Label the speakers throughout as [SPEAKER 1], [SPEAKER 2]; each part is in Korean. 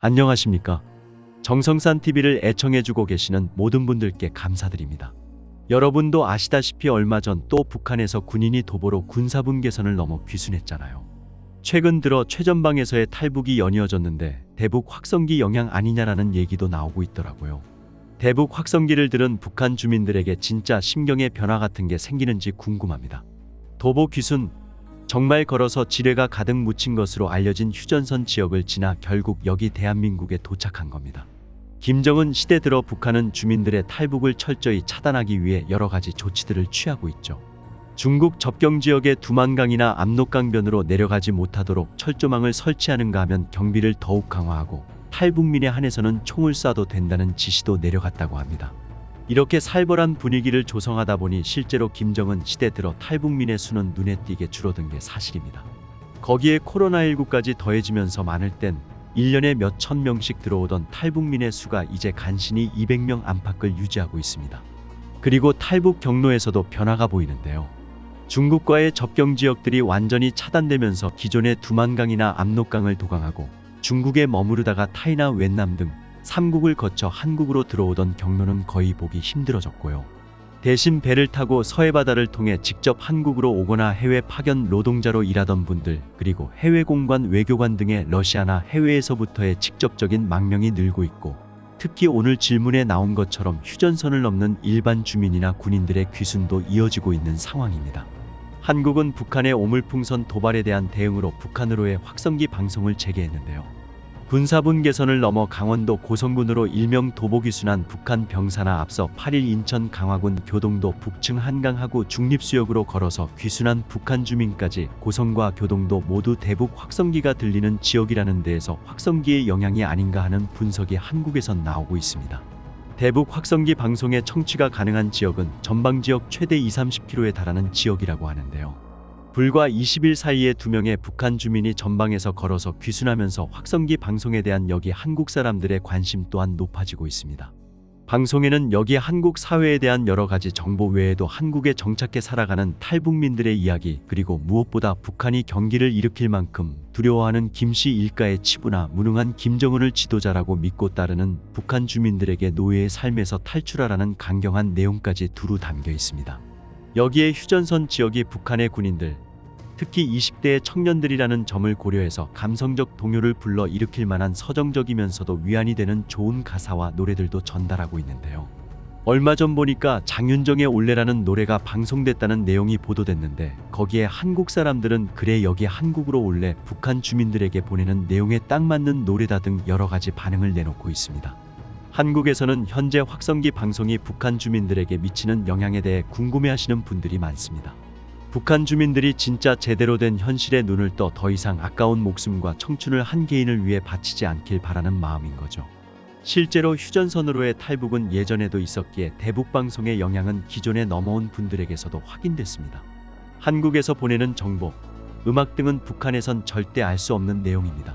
[SPEAKER 1] 안녕하십니까? 정성산 TV를 애청해주고 계시는 모든 분들께 감사드립니다. 여러분도 아시다시피 얼마 전 또 북한에서 군인이 도보로 군사분 개선을 넘어 귀순했잖아요. 최근 들어 최전방에서의 탈북이 연이어졌는데 대북 확성기 영향 아니냐라는 얘기도 나오고 있더라고요. 대북 확성기를 들은 북한 주민들에게 진짜 심경의 변화 같은 게 생기는지 궁금합니다. 도보 귀순, 정말 걸어서 지뢰가 가득 묻힌 것으로 알려진 휴전선 지역을 지나 결국 여기 대한민국에 도착한 겁니다. 김정은 시대 들어 북한은 주민들의 탈북을 철저히 차단하기 위해 여러 가지 조치들을 취하고 있죠. 중국 접경 지역의 두만강이나 압록강변으로 내려가지 못하도록 철조망을 설치하는가 하면 경비를 더욱 강화하고 탈북민에 한해서는 총을 쏴도 된다는 지시도 내려갔다고 합니다. 이렇게 살벌한 분위기를 조성하다 보니 실제로 김정은 시대 들어 탈북민의 수는 눈에 띄게 줄어든 게 사실입니다. 거기에 코로나19까지 더해지면서 많을 땐 1년에 몇 천 명씩 들어오던 탈북민의 수가 이제 간신히 200명 안팎을 유지하고 있습니다. 그리고 탈북 경로에서도 변화가 보이는데요. 중국과의 접경 지역들이 완전히 차단되면서 기존의 두만강이나 압록강을 도강하고 중국에 머무르다가 타이나 웬남 등 3국을 거쳐 한국으로 들어오던 경로는 거의 보기 힘들어졌고요. 대신 배를 타고 서해바다를 통해 직접 한국으로 오거나 해외 파견 노동자로 일하던 분들, 그리고 해외 공관 외교관 등의 러시아나 해외에서부터의 직접적인 망명이 늘고 있고, 특히 오늘 질문에 나온 것처럼 휴전선을 넘는 일반 주민이나 군인들의 귀순도 이어지고 있는 상황입니다. 한국은 북한의 오물풍선 도발에 대한 대응으로 북한으로의 확성기 방송을 재개했는데요. 군사분 개선을 넘어 강원도 고성군으로 일명 도보 귀순한 북한 병사나 앞서 8일 인천 강화군 교동도 북층 한강하구 중립수역으로 걸어서 귀순한 북한 주민까지 고성과 교동도 모두 대북 확성기가 들리는 지역이라는 데에서 확성기의 영향이 아닌가 하는 분석이 한국에선 나오고 있습니다. 대북 확성기 방송의 청취가 가능한 지역은 전방지역 최대 20-30km에 달하는 지역이라고 하는데요. 불과 20일 사이에 2명의 북한 주민이 전방에서 걸어서 귀순하면서 확성기 방송에 대한 여기 한국 사람들의 관심 또한 높아지고 있습니다. 방송에는 여기 한국 사회에 대한 여러 가지 정보 외에도 한국에 정착해 살아가는 탈북민들의 이야기, 그리고 무엇보다 북한이 경기를 일으킬 만큼 두려워하는 김씨 일가의 치부나 무능한 김정은을 지도자라고 믿고 따르는 북한 주민들에게 노예의 삶에서 탈출하라는 강경한 내용까지 두루 담겨 있습니다. 여기에 휴전선 지역이 북한의 군인들, 특히 20대의 청년들이라는 점을 고려해서 감성적 동요를 불러 일으킬 만한 서정적이면서도 위안이 되는 좋은 가사와 노래들도 전달하고 있는데요. 얼마 전 보니까 장윤정의 올레라는 노래가 방송됐다는 내용이 보도됐는데, 거기에 한국 사람들은 그래 여기 한국으로 올래, 북한 주민들에게 보내는 내용에 딱 맞는 노래다 등 여러 가지 반응을 내놓고 있습니다. 한국에서는 현재 확성기 방송이 북한 주민들에게 미치는 영향에 대해 궁금해하시는 분들이 많습니다. 북한 주민들이 진짜 제대로 된 현실에 눈을 떠 더 이상 아까운 목숨과 청춘을 한 개인을 위해 바치지 않길 바라는 마음인 거죠. 실제로 휴전선으로의 탈북은 예전에도 있었기에 대북 방송의 영향은 기존에 넘어온 분들에게서도 확인됐습니다. 한국에서 보내는 정보, 음악 등은 북한에선 절대 알 수 없는 내용입니다.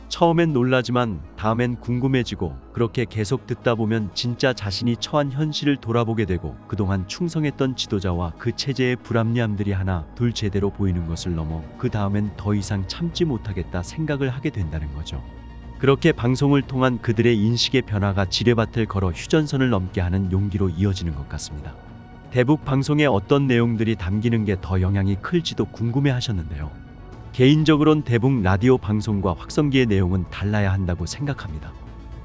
[SPEAKER 1] 처음엔 놀라지만 다음엔 궁금해지고, 그렇게 계속 듣다 보면 진짜 자신이 처한 현실을 돌아보게 되고, 그동안 충성했던 지도자와 그 체제의 불합리함들이 하나 둘 제대로 보이는 것을 넘어 그 다음엔 더 이상 참지 못하겠다 생각을 하게 된다는 거죠. 그렇게 방송을 통한 그들의 인식의 변화가 지뢰밭을 걸어 휴전선을 넘게 하는 용기로 이어지는 것 같습니다. 대북 방송에 어떤 내용들이 담기는 게 더 영향이 클지도 궁금해 하셨는데요. 개인적으론 대북 라디오 방송과 확성기의 내용은 달라야 한다고 생각합니다.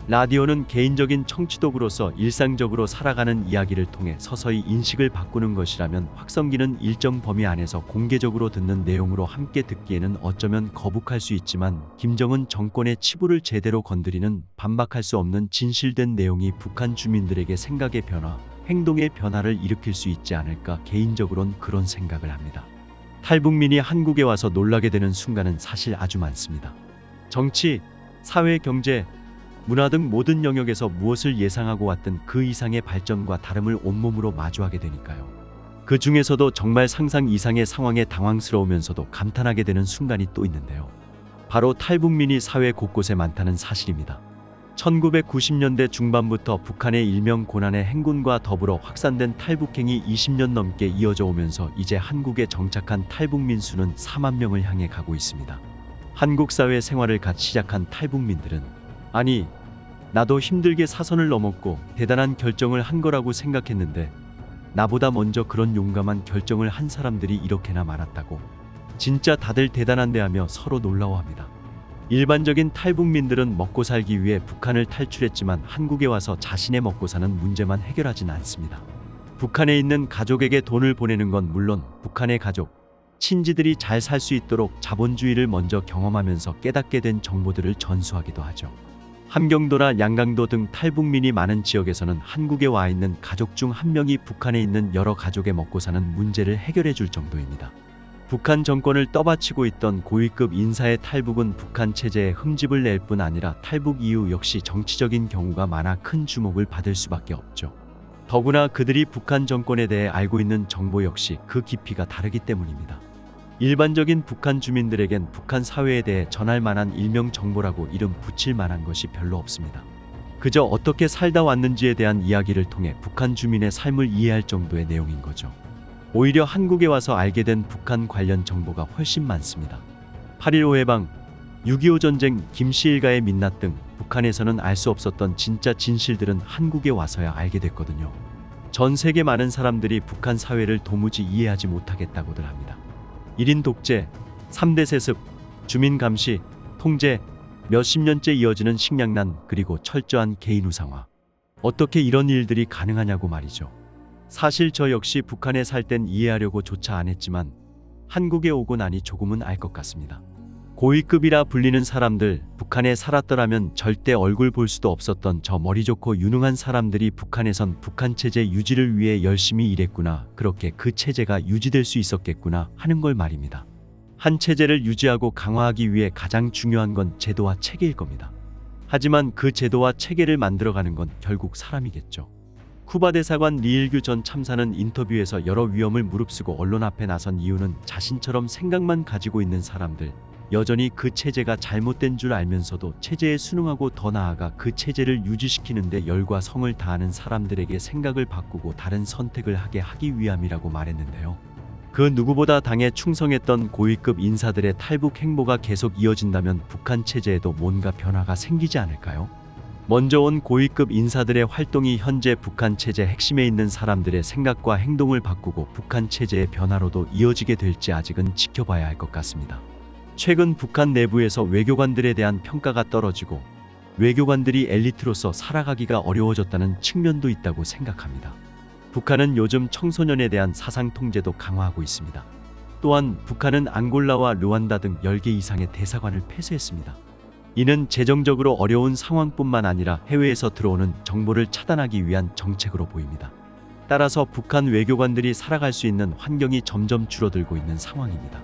[SPEAKER 1] 라디오는 개인적인 청취독으로서 일상적으로 살아가는 이야기를 통해 서서히 인식을 바꾸는 것이라면, 확성기는 일정 범위 안에서 공개적으로 듣는 내용으로 함께 듣기에는 어쩌면 거북할 수 있지만, 김정은 정권의 치부를 제대로 건드리는 반박할 수 없는 진실된 내용이 북한 주민들에게 생각의 변화, 행동의 변화를 일으킬 수 있지 않을까, 개인적으론 그런 생각을 합니다. 탈북민이 한국에 와서 놀라게 되는 순간은 사실 아주 많습니다. 정치, 사회, 경제, 문화 등 모든 영역에서 무엇을 예상하고 왔든 그 이상의 발전과 다름을 온몸으로 마주하게 되니까요. 그 중에서도 정말 상상 이상의 상황에 당황스러우면서도 감탄하게 되는 순간이 또 있는데요. 바로 탈북민이 사회 곳곳에 많다는 사실입니다. 1990년대 중반부터 북한의 일명 고난의 행군과 더불어 확산된 탈북행이 20년 넘게 이어져 오면서 이제 한국에 정착한 탈북민 수는 4만 명을 향해 가고 있습니다. 한국 사회 생활을 갓 시작한 탈북민들은 아니, 나도 힘들게 사선을 넘었고 대단한 결정을 한 거라고 생각했는데 나보다 먼저 그런 용감한 결정을 한 사람들이 이렇게나 많았다고. 진짜 다들 대단한데 하며 서로 놀라워합니다. 일반적인 탈북민들은 먹고 살기 위해 북한을 탈출했지만 한국에 와서 자신의 먹고 사는 문제만 해결하진 않습니다. 북한에 있는 가족에게 돈을 보내는 건 물론 북한의 가족, 친지들이 잘 살 수 있도록 자본주의를 먼저 경험하면서 깨닫게 된 정보들을 전수하기도 하죠. 함경도나 양강도 등 탈북민이 많은 지역에서는 한국에 와 있는 가족 중 한 명이 북한에 있는 여러 가족의 먹고 사는 문제를 해결해 줄 정도입니다. 북한 정권을 떠받치고 있던 고위급 인사의 탈북은 북한 체제에 흠집을 낼 뿐 아니라 탈북 이후 역시 정치적인 경우가 많아 큰 주목을 받을 수밖에 없죠. 더구나 그들이 북한 정권에 대해 알고 있는 정보 역시 그 깊이가 다르기 때문입니다. 일반적인 북한 주민들에겐 북한 사회에 대해 전할 만한 일명 정보라고 이름 붙일 만한 것이 별로 없습니다. 그저 어떻게 살다 왔는지에 대한 이야기를 통해 북한 주민의 삶을 이해할 정도의 내용인 거죠. 오히려 한국에 와서 알게 된 북한 관련 정보가 훨씬 많습니다. 8.15 해방, 6.25 전쟁, 김씨 일가의 민낯 등 북한에서는 알 수 없었던 진짜 진실들은 한국에 와서야 알게 됐거든요. 전 세계 많은 사람들이 북한 사회를 도무지 이해하지 못하겠다고들 합니다. 1인 독재, 3대 세습, 주민 감시, 통제, 몇십 년째 이어지는 식량난, 그리고 철저한 개인 우상화. 어떻게 이런 일들이 가능하냐고 말이죠. 사실 저 역시 북한에 살 땐 이해하려고 조차 안 했지만 한국에 오고 나니 조금은 알 것 같습니다. 고위급이라 불리는 사람들, 북한에 살았더라면 절대 얼굴 볼 수도 없었던 저 머리 좋고 유능한 사람들이 북한에선 북한 체제 유지를 위해 열심히 일했구나, 그렇게 그 체제가 유지될 수 있었겠구나 하는 걸 말입니다. 한 체제를 유지하고 강화하기 위해 가장 중요한 건 제도와 체계일 겁니다. 하지만 그 제도와 체계를 만들어가는 건 결국 사람이겠죠. 쿠바 대사관 리일규 전 참사는 인터뷰에서 여러 위험을 무릅쓰고 언론 앞에 나선 이유는 자신처럼 생각만 가지고 있는 사람들, 여전히 그 체제가 잘못된 줄 알면서도 체제에 순응하고 더 나아가 그 체제를 유지시키는데 열과 성을 다하는 사람들에게 생각을 바꾸고 다른 선택을 하기 위함이라고 말했는데요. 그 누구보다 당에 충성했던 고위급 인사들의 탈북 행보가 계속 이어진다면 북한 체제에도 뭔가 변화가 생기지 않을까요? 먼저 온 고위급 인사들의 활동이 현재 북한 체제 핵심에 있는 사람들의 생각과 행동을 바꾸고 북한 체제의 변화로도 이어지게 될지 아직은 지켜봐야 할 것 같습니다. 최근 북한 내부에서 외교관들에 대한 평가가 떨어지고 외교관들이 엘리트로서 살아가기가 어려워졌다는 측면도 있다고 생각합니다. 북한은 요즘 청소년에 대한 사상 통제도 강화하고 있습니다. 또한 북한은 앙골라와 르완다 등 10개 이상의 대사관을 폐쇄했습니다. 이는 재정적으로 어려운 상황뿐만 아니라 해외에서 들어오는 정보를 차단하기 위한 정책으로 보입니다. 따라서 북한 외교관들이 살아갈 수 있는 환경이 점점 줄어들고 있는 상황입니다.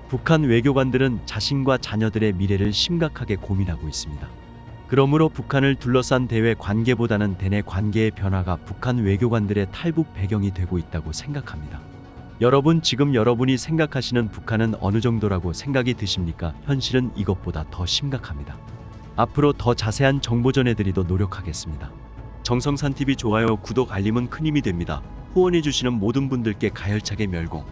[SPEAKER 1] 북한 외교관들은 자신과 자녀들의 미래를 심각하게 고민하고 있습니다. 그러므로 북한을 둘러싼 대외 관계보다는 대내 관계의 변화가 북한 외교관들의 탈북 배경이 되고 있다고 생각합니다. 여러분, 지금 여러분이 생각하시는 북한은 어느 정도라고 생각이 드십니까? 현실은 이것보다 더 심각합니다. 앞으로 더 자세한 정보 전해드리도록 노력하겠습니다. 정성산TV 좋아요, 구독, 알림은 큰 힘이 됩니다. 후원해주시는 모든 분들께 가열차게 멸공.